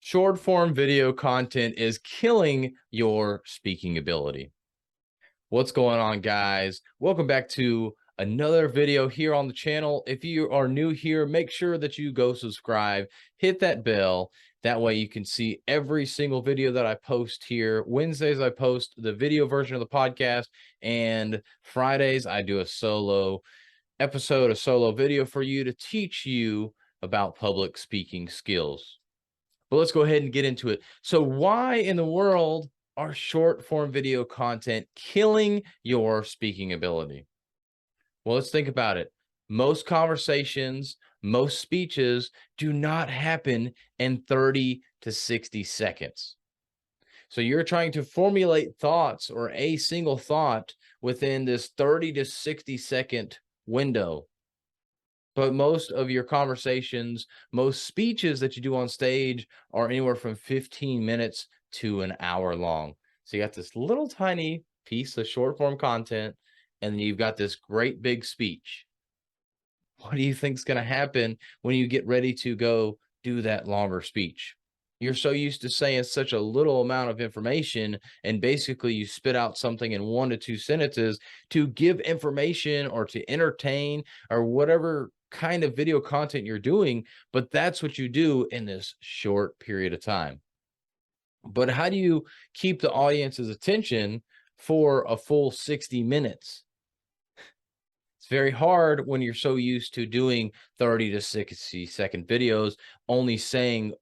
Short form video content is killing your speaking ability. What's going on, guys? Welcome back to another video here on the channel. If you are new here, make sure that you go subscribe, hit that bell. That way you can see every single video that I post here. Wednesdays, I post the video version of the podcast, and Fridays, I do a solo episode, a solo video for you to teach you about public speaking skills. But let's go ahead and get into it. So why in the world are short form video content killing your speaking ability? Well, let's think about it. Most conversations, most speeches do not happen in 30 to 60 seconds. So you're trying to formulate thoughts or a single thought within this 30 to 60-second window. But most of your conversations, most speeches that you do on stage are anywhere from 15 minutes to an hour long. So you got this little tiny piece of short form content, and then you've got this great big speech. What do you think is going to happen when you get ready to go do that longer speech? You're so used to saying such a little amount of information, and basically you spit out something in 1 to 2 sentences to give information or to entertain or whatever kind of video content you're doing, but that's what you do in this short period of time. But how do you keep the audience's attention for a full 60 minutes? It's very hard when you're so used to doing 30 to 60-second videos, only saying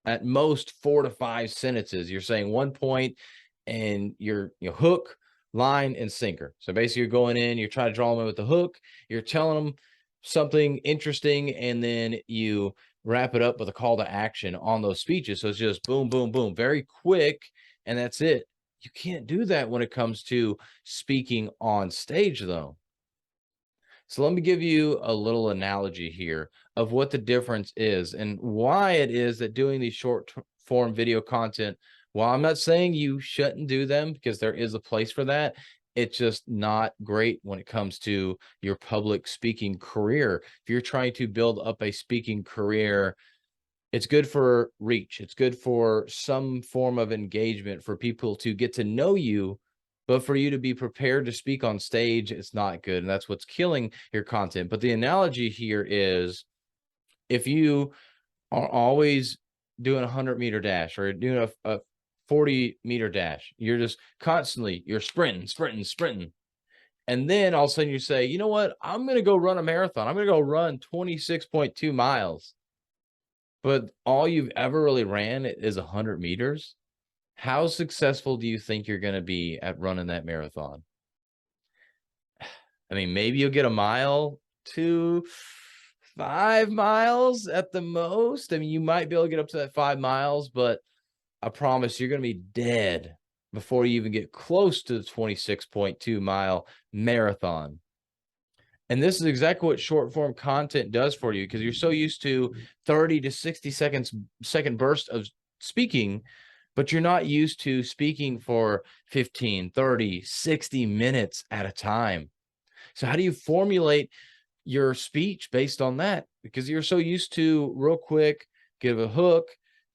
at most 4 to 5 sentences. You're saying one point and you're hook, line, and sinker. So basically you're going in, you're trying to draw them in with the hook, you're telling them something interesting, and then you wrap it up with a call to action on those speeches. So it's just boom, boom, boom, very quick, and that's it. You can't do that when it comes to speaking on stage, though. So let me give you a little analogy here of what the difference is and why it is that doing these short form video content, while I'm not saying you shouldn't do them because there is a place for that, it's just not great when it comes to your public speaking career. If you're trying to build up a speaking career, it's good for reach. It's good for some form of engagement for people to get to know you, but for you to be prepared to speak on stage, it's not good. And that's what's killing your content. But the analogy here is if you are always doing a 100-meter dash or doing a 40-meter dash, you're just constantly, you're sprinting, sprinting, sprinting. And then all of a sudden you say, you know what? I'm going to go run a marathon. I'm going to go run 26.2 miles. But all you've ever really ran is 100 meters. How successful do you think you're going to be at running that marathon? I mean, maybe you'll get a mile to 5 miles at the most. I mean, you might be able to get up to that 5 miles, but I promise you're going to be dead before you even get close to the 26.2-mile marathon. And this is exactly what short form content does for you, because you're so used to 30 to 60 second burst of speaking, but you're not used to speaking for 15, 30, 60 minutes at a time. So how do you formulate your speech based on that? Because you're so used to real quick, give a hook,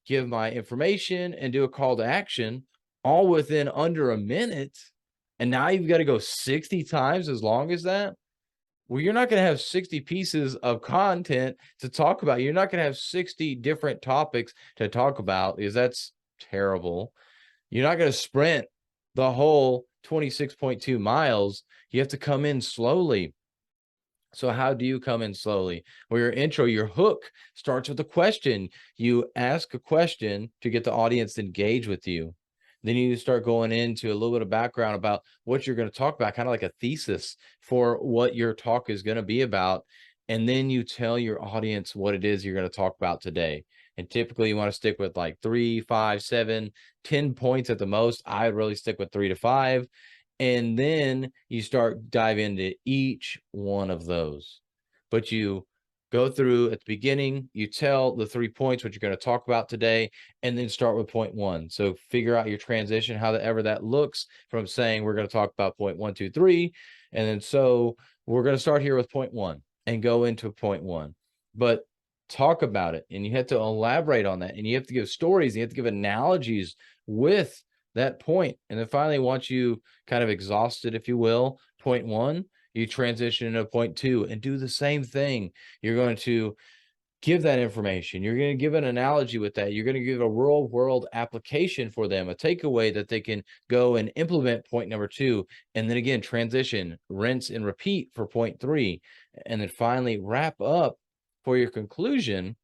give my information, and do a call to action all within under a minute. And now you've got to go 60 times as long as that. Well, you're not going to have 60 pieces of content to talk about. You're not going to have 60 different topics to talk about, because that's terrible. You're not going to sprint the whole 26.2 miles. You have to come in slowly. So how do you come in slowly? Well, your intro, your hook starts with a question. You ask a question to get the audience to engage with you. Then you start going into a little bit of background about what you're going to talk about, kind of like a thesis for what your talk is going to be about. And then you tell your audience what it is you're going to talk about today. And typically you want to stick with like 3, 5, 7, 10 points at the most. I would really stick with 3 to 5. And then you start dive into each one of those. But you go through at the beginning, you tell the 3 points, what you're going to talk about today, and then start with point 1. So figure out your transition, however that looks, from saying we're going to talk about point 1, 2, 3. And then so we're going to start here with point 1 and go into point 1. But talk about it, and you have to elaborate on that, and you have to give stories, and you have to give analogies with that point. And then finally, once you kind of exhausted, if you will, point one, you transition into point two and do the same thing. You're going to give that information. You're going to give an analogy with that. You're going to give a real world application for them, a takeaway that they can go and implement point number two. And then again, transition, rinse and repeat for point three. And then finally wrap up for your conclusion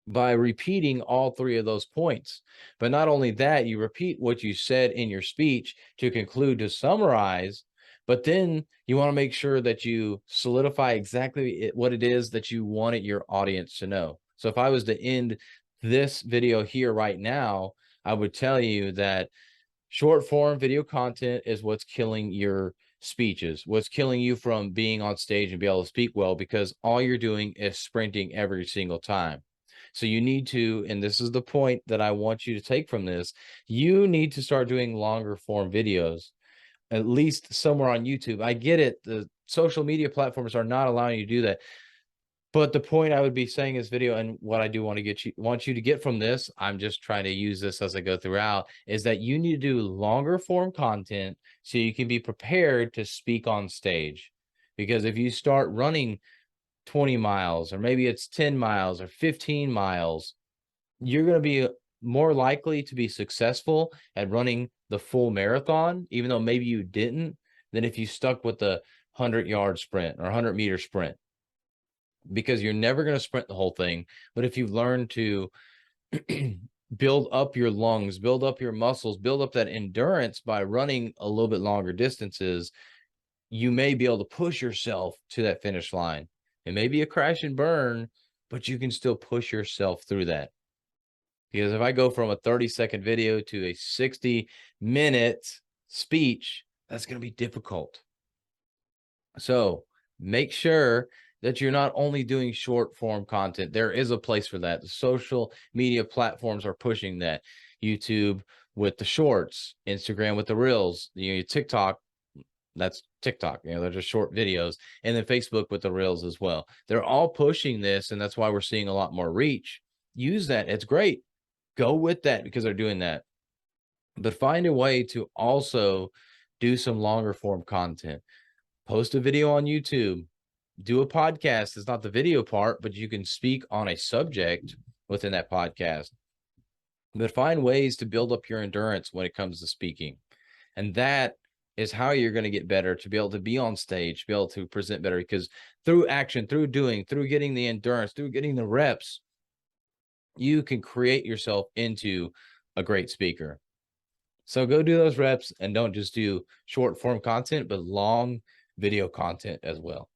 by repeating all three of those points. But not only that, you repeat what you said in your speech to conclude, to summarize, but then you want to make sure that you solidify exactly what it is that you wanted your audience to know. So if I was to end this video here right now, I would tell you that short form video content is what's killing your speeches, what's killing you from being on stage and be able to speak well, because all you're doing is sprinting every single time. So you need to, and this is the point that I want you to take from this, you need to start doing longer form videos, at least somewhere on YouTube. I get it. The social media platforms are not allowing you to do that. But the point I would be saying in this video, and what I do want you to get from this, I'm just trying to use this as I go throughout, is that you need to do longer form content so you can be prepared to speak on stage. Because if you start running 20 miles, or maybe it's 10 miles or 15 miles, you're going to be more likely to be successful at running the full marathon, even though maybe you didn't, than if you stuck with the 100-yard sprint or 100-meter sprint. Because you're never going to sprint the whole thing. But if you learn to build up your lungs, build up your muscles, build up that endurance by running a little bit longer distances, you may be able to push yourself to that finish line. It may be a crash and burn, but you can still push yourself through that. Because if I go from a 30-second video to a 60-minute speech, that's going to be difficult. So make sure that you're not only doing short form content. There is a place for that. The social media platforms are pushing that. YouTube with the shorts, Instagram with the reels, TikTok, that's TikTok, they're just short videos, and then Facebook with the reels as well. They're all pushing this, and that's why we're seeing a lot more reach. Use that. It's great. Go with that because they're doing that. But find a way to also do some longer form content. Post a video on YouTube. Do a podcast. It's not the video part, but you can speak on a subject within that podcast. But find ways to build up your endurance when it comes to speaking. And that is how you're going to get better, to be able to be on stage, be able to present better, because through action, through doing, through getting the endurance, through getting the reps, you can create yourself into a great speaker. So go do those reps, and don't just do short form content, but long video content as well.